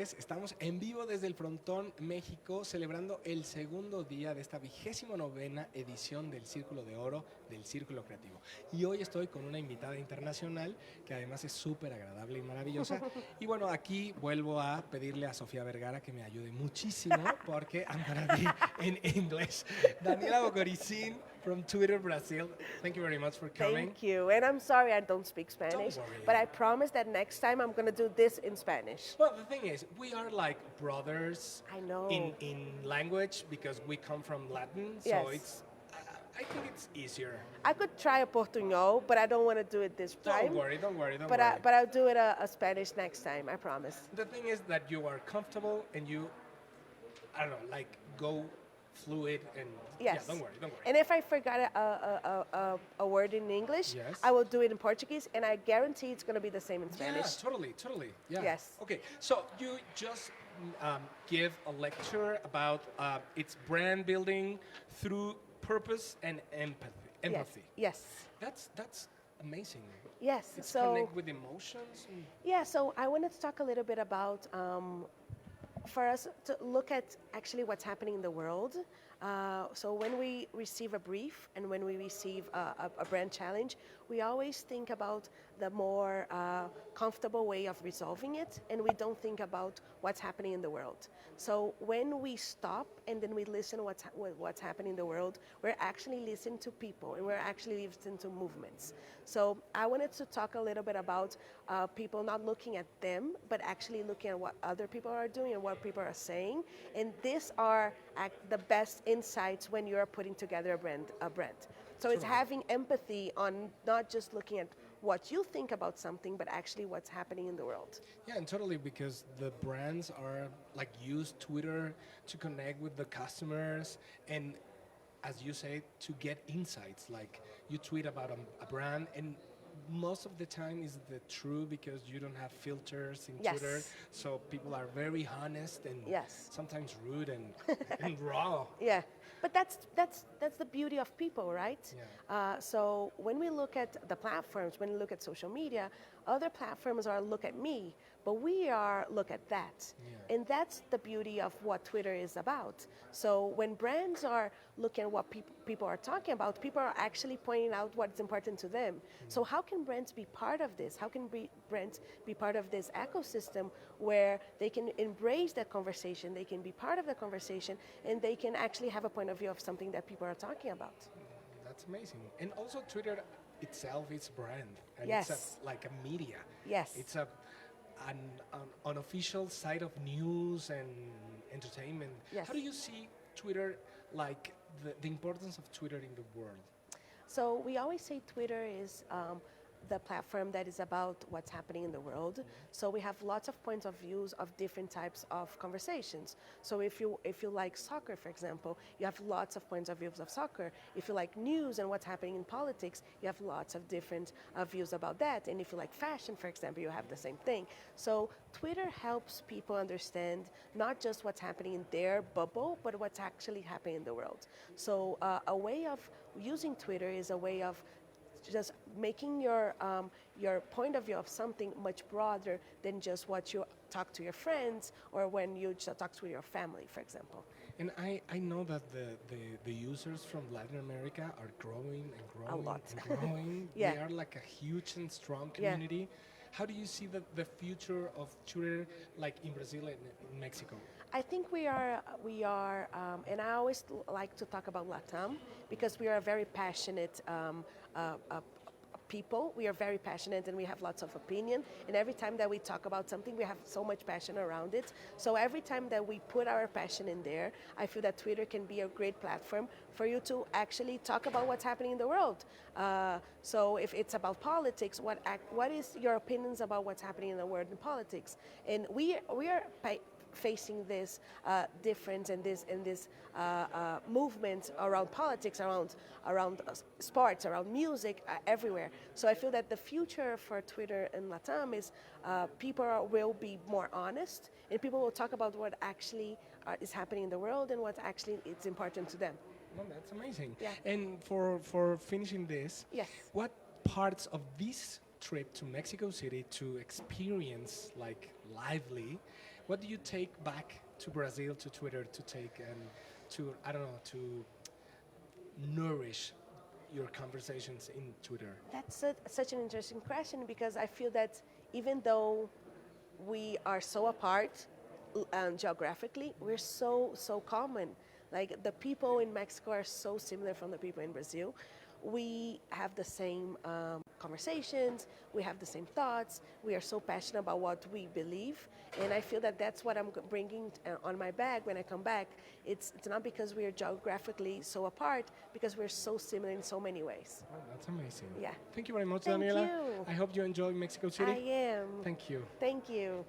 tardes. Estamos en vivo desde el Frontón, México, celebrando el segundo día de esta 29ª edición del Círculo de Oro del Círculo Creativo. Y hoy estoy con una invitada internacional que además es súper agradable y maravillosa. Y bueno, aquí vuelvo a pedirle a Sofía Vergara que me ayude muchísimo porque I'm gonna be in English. Daniela Bogoricin from Twitter, Brazil. Thank you very much for coming. Thank you. And I'm sorry I don't speak Spanish, Don't worry. but I promise that next time I'm going to do this in Spanish. Well, the thing is, we are like brothers I know. in language because we come from Latin, so Yes. it's. I think it's easier. I could try a portuñol, but I don't want to do it this time. Don't worry, don't worry, don't But worry. but I'll do it a Spanish next time, I promise. The thing is that you are comfortable and you, I don't know, like go fluid and Yes. yeah, don't worry, don't worry. And if I forgot a word in English, Yes. I will do it in Portuguese, and I guarantee it's going to be the same in Spanish. Yeah, totally, totally. Yeah. Yes. Okay, so you just give a lecture about its brand building through purpose and empathy. Yes. That's amazing. Yes. It's So connect with emotions. yeah, so I wanted to talk a little bit about for us to look at actually what's happening in the world. So when we receive a brief and when we receive a brand challenge, we always think about the more comfortable way of resolving it, and we don't think about what's happening in the world. So when we stop and then we listen what's happening in the world, we're actually listening to people and we're actually listening to movements. So I wanted to talk a little bit about people not looking at them, but actually looking at what other people are doing and what people are saying. And these are the best insights when you're putting together a brand. So it's having empathy on not just looking at what you think about something, but actually what's happening in the world. Yeah, and totally because the brands are like use Twitter to connect with the customers and as you say to get insights. Like you tweet about a brand and most of the time is the true because you don't have filters in Yes. Twitter, so people are very honest and Yes. sometimes rude and, and raw. Yeah, but that's the beauty of people, right? Yeah. So when we look at the platforms, when we look at social media, other platforms are look at me, but we are look at that. Yeah. And that's the beauty of what Twitter is about. So when brands are looking at what people are talking about, people are actually pointing out what's important to them. So how can brands be part of this? How can brands be part of this ecosystem where they can embrace that conversation, they can be part of the conversation, and they can actually have a point of view of something that people are talking about? That's amazing. And also Twitter itself is brand. And Yes. it's like a media. Yes. It's an unofficial site of news and entertainment. Yes. How do you see Twitter, like the importance of Twitter in the world? So we always say Twitter is the platform that is about what's happening in the world. So we have lots of points of views of different types of conversations. So if you like soccer, for example, you have lots of points of views of soccer. If you like news and what's happening in politics, you have lots of different views about that. And if you like fashion, for example, you have the same thing. So Twitter helps people understand not just what's happening in their bubble, but what's actually happening in the world. So a way of using Twitter is a way of just making your point of view of something much broader than just what you talk to your friends or when you just talk to your family, for example. And I know that the users from Latin America are growing and growing lot. and growing. Yeah. They are like a huge and strong Yeah. community. How do you see the future of Twitter like in Brazil and in Mexico? I think we are, and I always like to talk about LATAM because we are a very passionate people. We are very passionate and we have lots of opinion. And every time that we talk about something, we have so much passion around it. So every time that we put our passion in there, I feel that Twitter can be a great platform for you to actually talk about what's happening in the world. So if it's about politics, what is your opinions about what's happening in the world in politics? And we are facing this difference and this movement around politics, around sports, around music, everywhere. So I feel that the future for Twitter and Latam is people will be more honest, and people will talk about what actually is happening in the world and what actually is important to them. Well, that's amazing. Yeah. And for finishing this, Yes. what parts of this trip to Mexico City to experience like lively What do you take back to Brazil, to Twitter, to take and to, I don't know, to nourish your conversations in Twitter? That's such an interesting question because I feel that even though we are so apart geographically, we're so common. Like the people in Mexico are so similar from the people in Brazil. We have the same conversations, we have the same thoughts, we are so passionate about what we believe, and I feel that that's what I'm bringing on my bag when I come back. It's not because we are geographically so apart, because we're so similar in so many ways. Oh, that's amazing. Yeah. Thank you very much, Thank Daniela. you. I hope you enjoy Mexico City. I am. Thank you. Thank you.